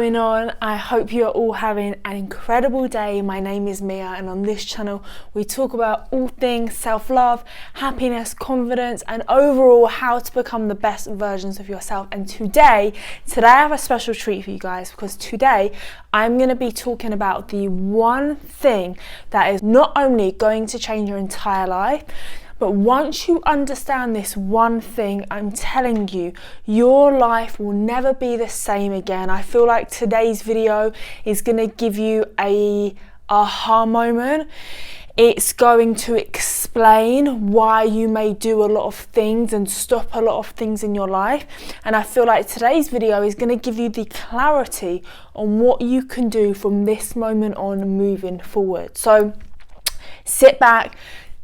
Going on, I hope you are all having an incredible day. My name is Mia, and on this channel we talk about all things self-love, happiness, confidence, and overall how to become the best versions of yourself. And today I have a special treat for you guys, because today I'm going to be talking about the one thing that is not only going to change your entire life, but once you understand this one thing, I'm telling you, your life will never be the same again. I feel like today's video is going to give you a aha moment. It's going to explain why you may do a lot of things and stop a lot of things in your life. And I feel like today's video is going to give you the clarity on what you can do from this moment on moving forward. So sit back,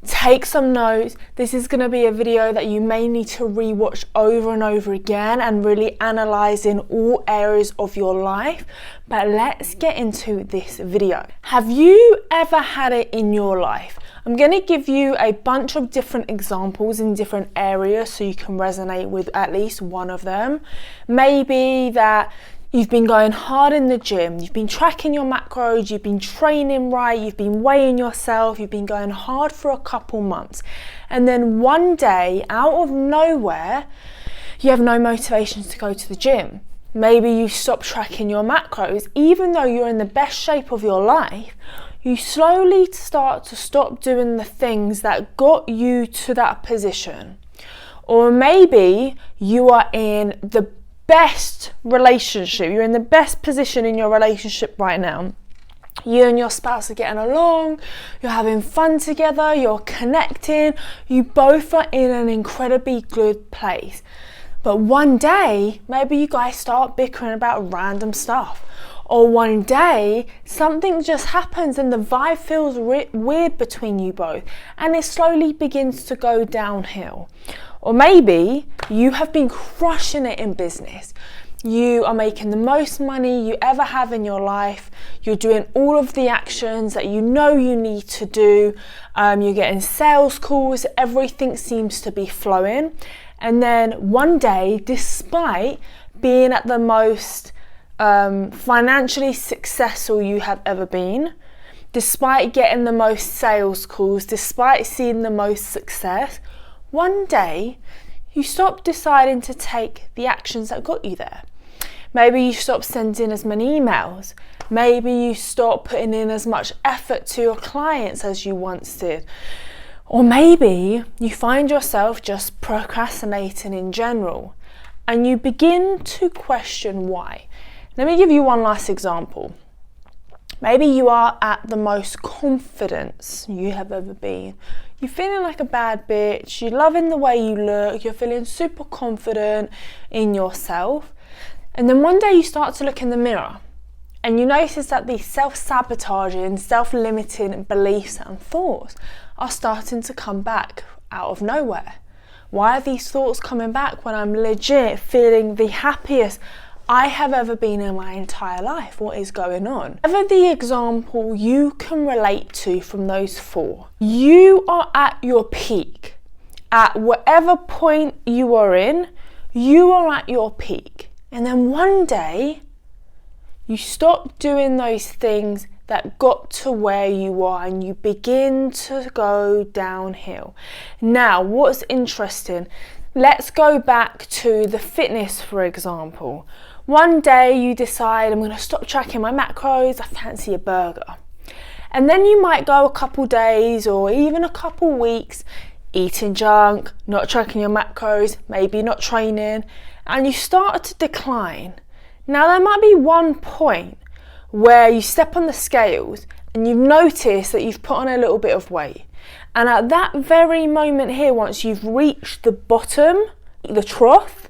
take some notes. This is going to be a video that you may need to rewatch over and over again and really analyze in all areas of your life. But let's get into this video. Have you ever had it in your life? I'm going to give you a bunch of different examples in different areas so you can resonate with at least one of them. Maybe that you've been going hard in the gym, you've been tracking your macros, you've been training right, you've been weighing yourself, you've been going hard for a couple months. And then one day, out of nowhere, you have no motivations to go to the gym. Maybe you stop tracking your macros, even though you're in the best shape of your life. You slowly start to stop doing the things that got you to that position. Or maybe you are in the best relationship, you're in the best position in your relationship right now. You and your spouse are getting along, you're having fun together, you're connecting, you both are in an incredibly good place. But one day, maybe you guys start bickering about random stuff. Or one day, something just happens and the vibe feels weird between you both, and it slowly begins to go downhill. Or maybe you have been crushing it in business. You are making the most money you ever have in your life. You're doing all of the actions that you know you need to do. You're getting sales calls. Everything seems to be flowing. And then one day, despite being at the most financially successful you have ever been, despite getting the most sales calls, despite seeing the most success, one day you stop deciding to take the actions that got you there. Maybe you stop sending as many emails. Maybe you stop putting in as much effort to your clients as you once did. Or maybe you find yourself just procrastinating in general, and you begin to question why. Let me give you one last example. Maybe you are at the most confidence you have ever been. You're feeling like a bad bitch, you're loving the way you look, you're feeling super confident in yourself. And then one day you start to look in the mirror and you notice that these self-sabotaging, self-limiting beliefs and thoughts are starting to come back out of nowhere. Why are these thoughts coming back when I'm legit feeling the happiest I have ever been in my entire life? What is going on? Whatever the example you can relate to from those four, you are at your peak. At whatever point you are in, you are at your peak. And then one day, you stop doing those things that got to where you are and you begin to go downhill. Now, what's interesting, let's go back to the fitness, for example. One day you decide, I'm going to stop tracking my macros, I fancy a burger. And then you might go a couple days or even a couple weeks eating junk, not tracking your macros, maybe not training, and you start to decline. Now there might be one point where you step on the scales and you've noticed that you've put on a little bit of weight. And at that very moment here, once you've reached the bottom, the trough,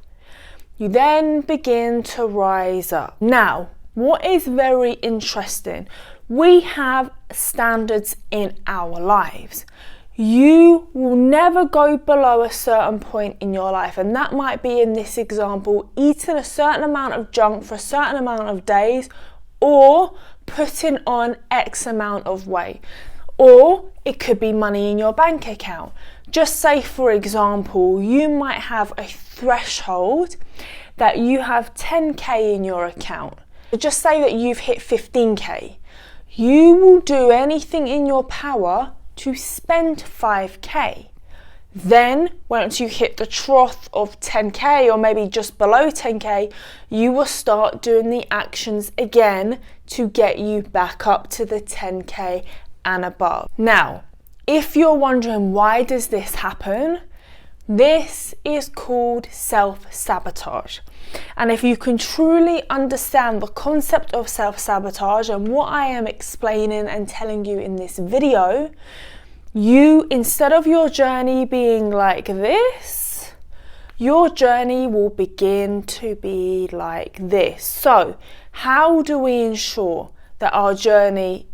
you then begin to rise up. Now, what is very interesting, we have standards in our lives. You will never go below a certain point in your life, and that might be, in this example, eating a certain amount of junk for a certain amount of days, or putting on X amount of weight. Or it could be money in your bank account. Just say, for example, you might have a threshold that you have 10k in your account. Just say that you've hit 15k. You will do anything in your power to spend 5k. Then, once you hit the trough of 10k or maybe just below 10k, you will start doing the actions again to get you back up to the 10k and above. Now, if you're wondering why does this happen, this is called self-sabotage. And if you can truly understand the concept of self-sabotage and what I am explaining and telling you in this video, you, instead of your journey being like this, your journey will begin to be like this. So, how do we ensure that our journey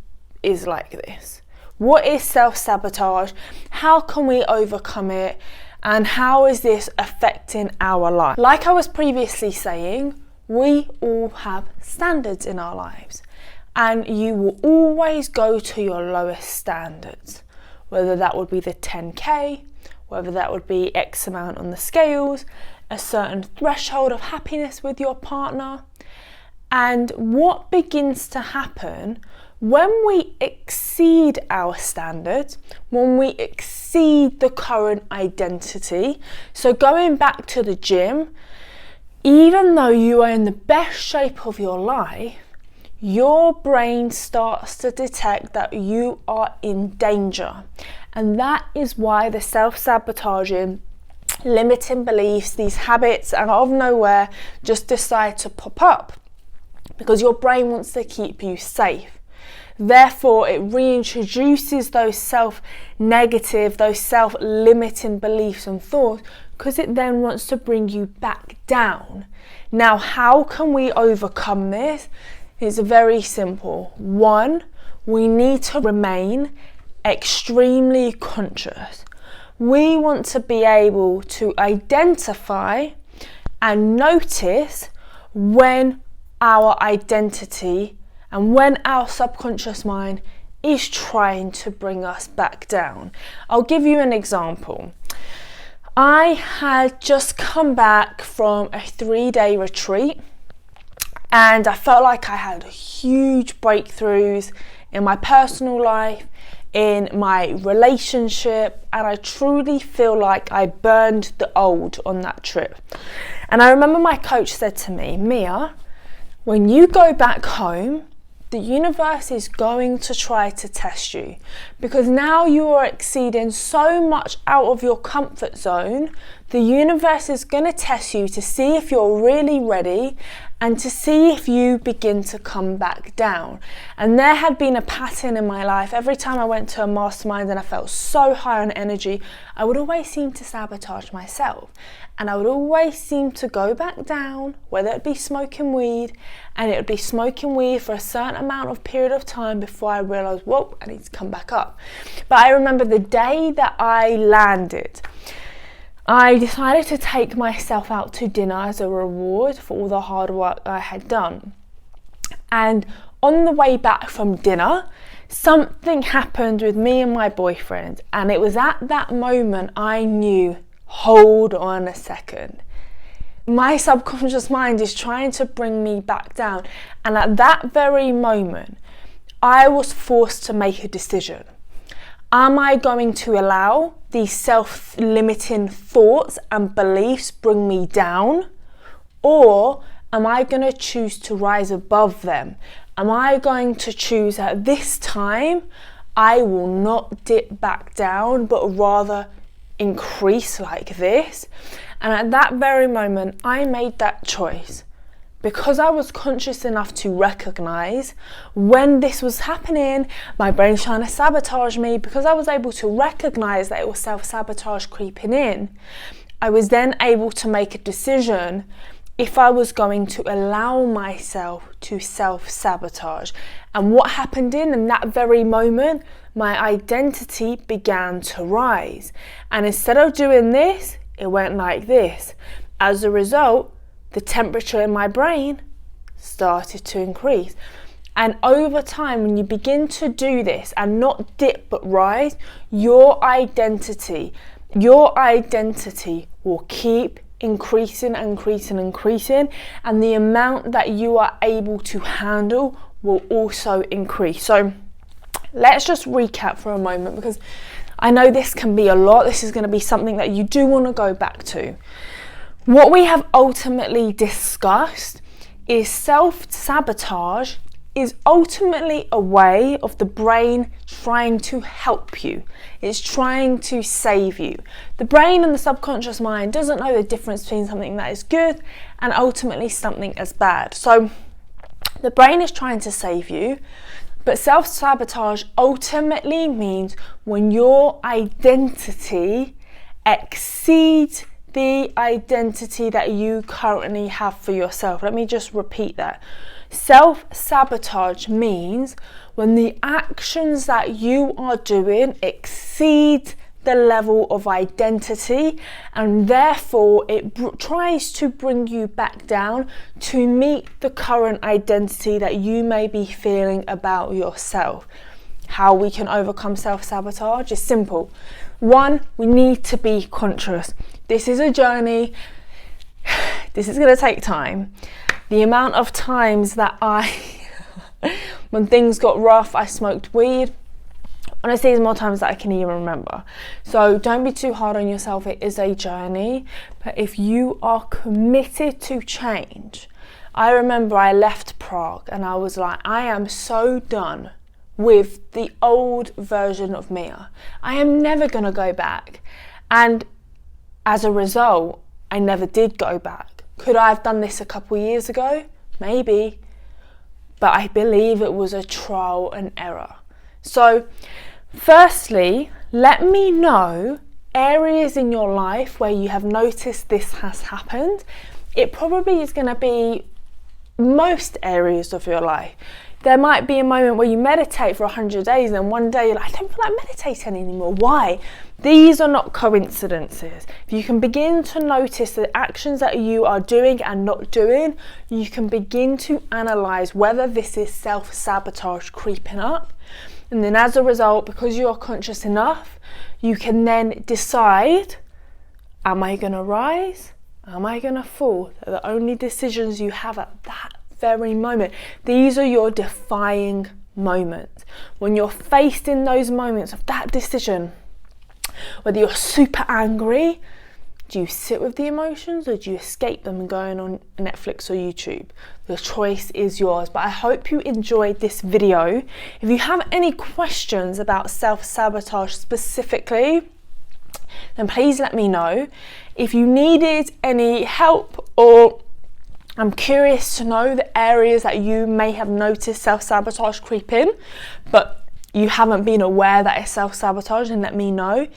is like this? What is self-sabotage? How can we overcome it? And how is this affecting our life? Like I was previously saying, we all have standards in our lives, and you will always go to your lowest standards, whether that would be the 10k, whether that would be X amount on the scales, a certain threshold of happiness with your partner. And what begins to happen when we exceed our standards, when we exceed the current identity, so going back to the gym, even though you are in the best shape of your life, your brain starts to detect that you are in danger. And that is why the self-sabotaging, limiting beliefs, these habits out of nowhere just decide to pop up, because your brain wants to keep you safe. Therefore, it reintroduces those self-negative, those self-limiting beliefs and thoughts, because it then wants to bring you back down. Now, how can we overcome this? It's very simple. One, we need to remain extremely conscious. We want to be able to identify and notice when our identity and when our subconscious mind is trying to bring us back down. I'll give you an example. I had just come back from a 3-day retreat, and I felt like I had huge breakthroughs in my personal life, in my relationship, and I truly feel like I burned the old on that trip. And I remember my coach said to me, Mia, when you go back home, the universe is going to try to test you, because now you are exceeding so much out of your comfort zone. The universe is going to test you to see if you're really ready and to see if you begin to come back down. And there had been a pattern in my life. Every time I went to a mastermind and I felt so high on energy, I would always seem to sabotage myself. And I would always seem to go back down, whether it be smoking weed, and it would be smoking weed for a certain amount of period of time before I realised, whoa, I need to come back up. But I remember the day that I landed, I decided to take myself out to dinner as a reward for all the hard work I had done. And on the way back from dinner, something happened with me and my boyfriend. And it was at that moment I knew, hold on a second. My subconscious mind is trying to bring me back down. And at that very moment, I was forced to make a decision. Am I going to allow these self-limiting thoughts and beliefs bring me down? Or am I going to choose to rise above them? Am I going to choose at this time, I will not dip back down, but rather increase like this? And at that very moment, I made that choice. Because I was conscious enough to recognize when this was happening, my brain's trying to sabotage me, because I was able to recognize that it was self-sabotage creeping in, I was then able to make a decision if I was going to allow myself to self-sabotage. And what happened in that very moment, my identity began to rise. And instead of doing this, it went like this. As a result, the temperature in my brain started to increase. And over time, when you begin to do this and not dip but rise, your identity will keep increasing, and the amount that you are able to handle will also increase. So let's just recap for a moment, because I know this can be a lot. This is going to be something that you do want to go back to. What we have ultimately discussed is self-sabotage is ultimately a way of the brain trying to help you. It's trying to save you. The brain and the subconscious mind doesn't know the difference between something that is good and ultimately something as bad. So the brain is trying to save you, but self-sabotage ultimately means when your identity exceeds the identity that you currently have for yourself. Let me just repeat that. Self-sabotage means when the actions that you are doing exceed the level of identity, and therefore it tries to bring you back down to meet the current identity that you may be feeling about yourself. How we can overcome self-sabotage is simple. One, we need to be conscious. This is a journey. This is going to take time. The amount of times that when things got rough, I smoked weed. Honestly, there's more times that I can even remember. So don't be too hard on yourself. It is a journey. But if you are committed to change, I remember I left Prague and I was like, I am so done with the old version of Mia. I am never going to go back. And as a result, I never did go back. Could I have done this a couple of years ago? Maybe. But I believe it was a trial and error. So, firstly, let me know areas in your life where you have noticed this has happened. It probably is going to be most areas of your life. There might be a moment where you meditate for 100 days and then one day you're like, I don't feel like meditating anymore. Why? These are not coincidences. If you can begin to notice the actions that you are doing and not doing, you can begin to analyze whether this is self-sabotage creeping up. And then as a result, because you are conscious enough, you can then decide, am I going to rise? Am I going to fall? They're the only decisions you have at that very moment. These are your defying moments. When you're faced in those moments of that decision, whether you're super angry, do you sit with the emotions or do you escape them and go on Netflix or YouTube? The choice is yours. But I hope you enjoyed this video. If you have any questions about self-sabotage specifically, then please let me know. If you needed any help, or I'm curious to know the areas that you may have noticed self-sabotage creep in, but you haven't been aware that it's self-sabotage, then let me know.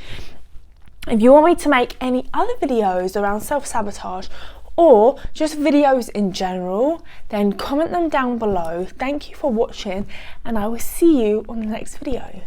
If you want me to make any other videos around self-sabotage or just videos in general, then comment them down below. Thank you for watching and I will see you on the next video.